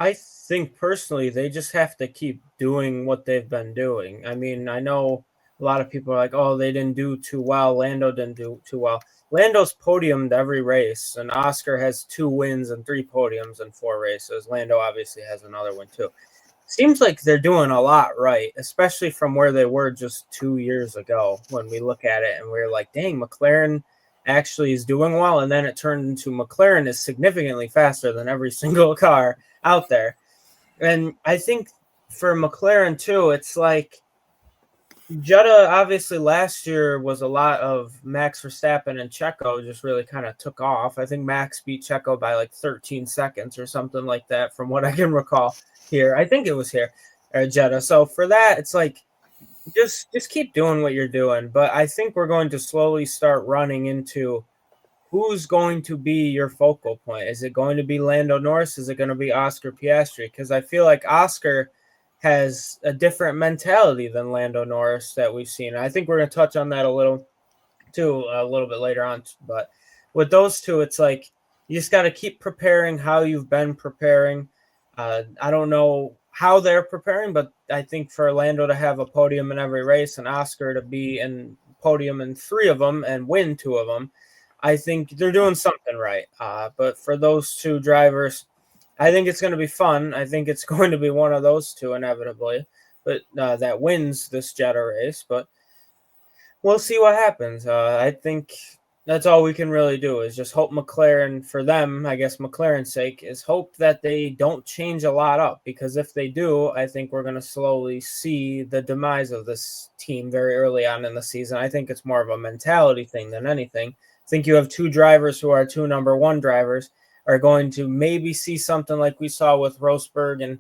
I think personally they just have to keep doing what they've been doing. I mean, I know a lot of people are like, "Oh, they didn't do too well. Lando didn't do too well." Lando's podiumed every race, and Oscar has 2 wins and 3 podiums in 4 races. Lando obviously has another one too. Seems like they're doing a lot right, especially from where they were just 2 years ago when we look at it and we're like, dang, McLaren actually is doing well. And then it turned into McLaren is significantly faster than every single car out there. And I think for McLaren too, it's like Jeddah obviously last year was a lot of Max Verstappen and Checo just really kind of took off. I think Max beat Checo by like 13 seconds or something like that from what I can recall here. I think it was here at Jeddah. So for that, it's like just keep doing what you're doing. But I think we're going to slowly start running into who's going to be your focal point. Is it going to be Lando Norris? Is it going to be Oscar Piastri? Because I feel like Oscar has a different mentality than Lando Norris that we've seen. I think we're going to touch on that a little too a little bit later on. But with those two, it's like you just got to keep preparing how you've been preparing. I don't know how they're preparing, but I think for Lando to have a podium in every race and Oscar to be in podium in 3 of them and win 2 of them, I think they're doing something right. But for those two drivers, I think it's going to be fun. I think it's going to be one of those two inevitably, but that wins this Jeddah race. But we'll see what happens. I think that's all we can really do is just hope McLaren, for them, I guess McLaren's sake, is hope that they don't change a lot up, because if they do, I think we're going to slowly see the demise of this team very early on in the season. I think it's more of a mentality thing than anything. I think you have 2 drivers who are 2 number 1 drivers are going to maybe see something like we saw with Rosberg and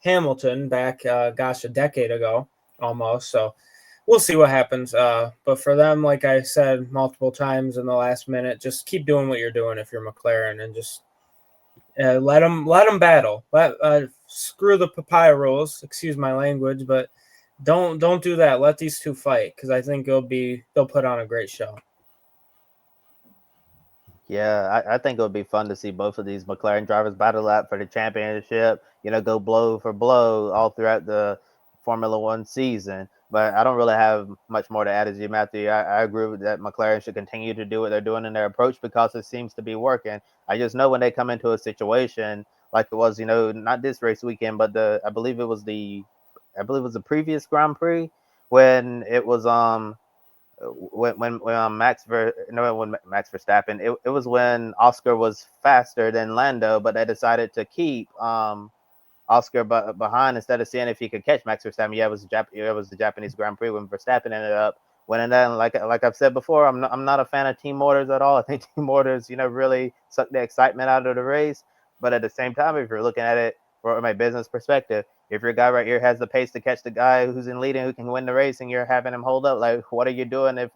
Hamilton back, a decade ago almost. So we'll see what happens. But for them, like I said multiple times in the last minute, just keep doing what you're doing if you're McLaren, and just let them battle. Screw the papaya rules. Excuse my language, but don't do that. Let these two fight, because I think they'll put on a great show. Yeah, I think it would be fun to see both of these McLaren drivers battle out for the championship, go blow for blow all throughout the Formula One season. But I don't really have much more to add as you, Matthew. I agree with that McLaren should continue to do what they're doing in their approach because it seems to be working. I just know when they come into a situation like it was, not this race weekend, but I believe it was the previous Grand Prix when it was when Max Ver no when Max Verstappen, it was when Oscar was faster than Lando, but they decided to keep Oscar behind instead of seeing if he could catch Max Verstappen. Yeah, it was the Japanese Grand Prix when Verstappen ended up winning that. And like I've said before, I'm not a fan of team orders at all. I think team orders really suck the excitement out of the race. But at the same time, if you're looking at it from a business perspective, if your guy right here has the pace to catch the guy who's in leading who can win the race, and you're having him hold up, like what are you doing? If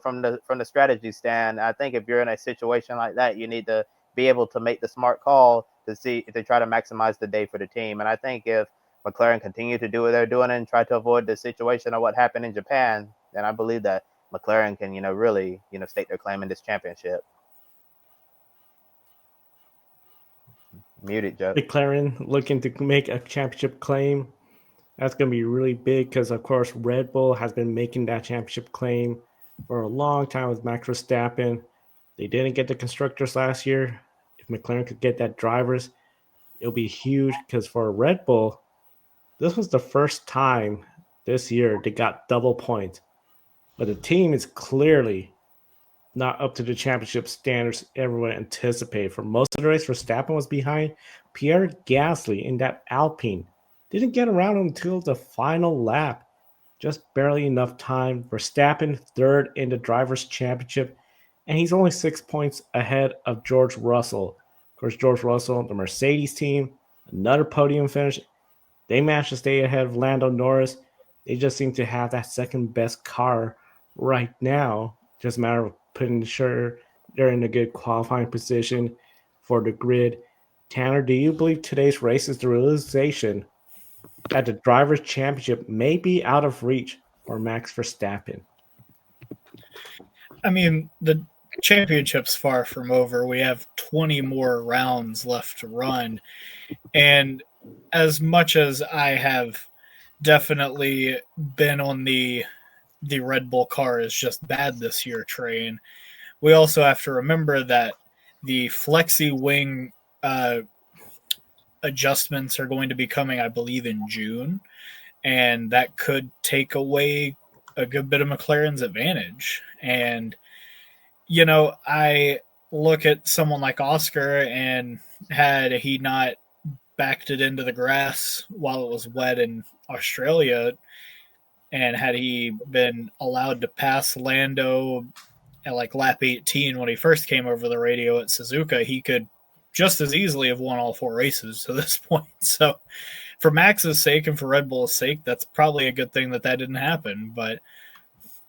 from the strategy stand, I think if you're in a situation like that, you need to be able to make the smart call to try to maximize the day for the team. And I think if McLaren continue to do what they're doing and try to avoid the situation of what happened in Japan, then I believe that McLaren can really stake their claim in this championship. Muted, Joe. McLaren looking to make a championship claim. That's going to be really big because, of course, Red Bull has been making that championship claim for a long time with Max Verstappen. They didn't get the constructors last year. If McLaren could get that drivers, it'll be huge because for Red Bull, this was the first time this year they got double points. But the team is clearly not up to the championship standards everyone anticipated. For most of the race, Verstappen was behind. Pierre Gasly in that Alpine didn't get around until the final lap. Just barely enough time. Verstappen third in the Drivers' Championship, and he's only 6 points ahead of George Russell. Of course, George Russell, the Mercedes team, another podium finish. They managed to stay ahead of Lando Norris. They just seem to have that second best car right now. Just a matter of putting sure they're in a good qualifying position for the grid. Tanner, do you believe today's race is the realization that the Drivers' Championship may be out of reach for Max Verstappen? I mean, the championship's far from over. We have 20 more rounds left to run. And as much as I have definitely been on the Red Bull car is just bad this year train, we also have to remember that the flexi wing adjustments are going to be coming, I believe, in June, and that could take away a good bit of McLaren's advantage. And I look at someone like Oscar, and had he not backed it into the grass while it was wet in Australia, and had he been allowed to pass Lando at like lap 18 when he first came over the radio at Suzuka, he could just as easily have won all 4 races to this point. So for Max's sake and for Red Bull's sake, that's probably a good thing that didn't happen. But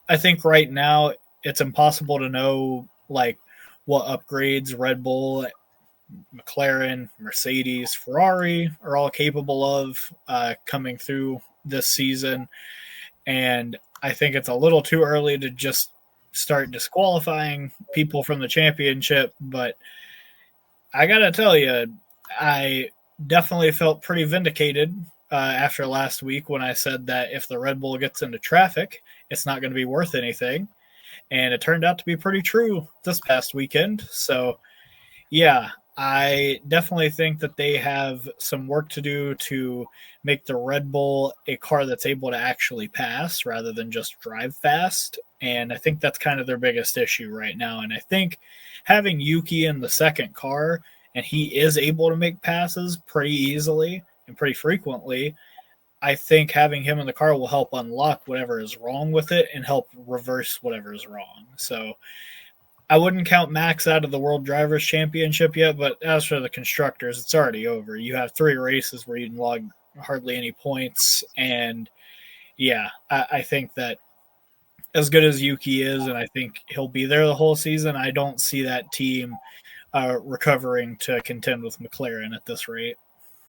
I think right now it's impossible to know like what upgrades Red Bull, McLaren, Mercedes, Ferrari are all capable of coming through this season. And I think it's a little too early to just start disqualifying people from the championship. But I got to tell you, I definitely felt pretty vindicated after last week when I said that if the Red Bull gets into traffic, it's not going to be worth anything. And it turned out to be pretty true this past weekend. So, yeah, I definitely think that they have some work to do to make the Red Bull a car that's able to actually pass rather than just drive fast. And I think that's kind of their biggest issue right now. And I think having Yuki in the second car, and he is able to make passes pretty easily and pretty frequently, I think having him in the car will help unlock whatever is wrong with it and help reverse whatever is wrong. So I wouldn't count Max out of the World Drivers' Championship yet, but as for the Constructors, it's already over. You have 3 races where you can log hardly any points, and yeah, I think that as good as Yuki is, and I think he'll be there the whole season, I don't see that team recovering to contend with McLaren at this rate.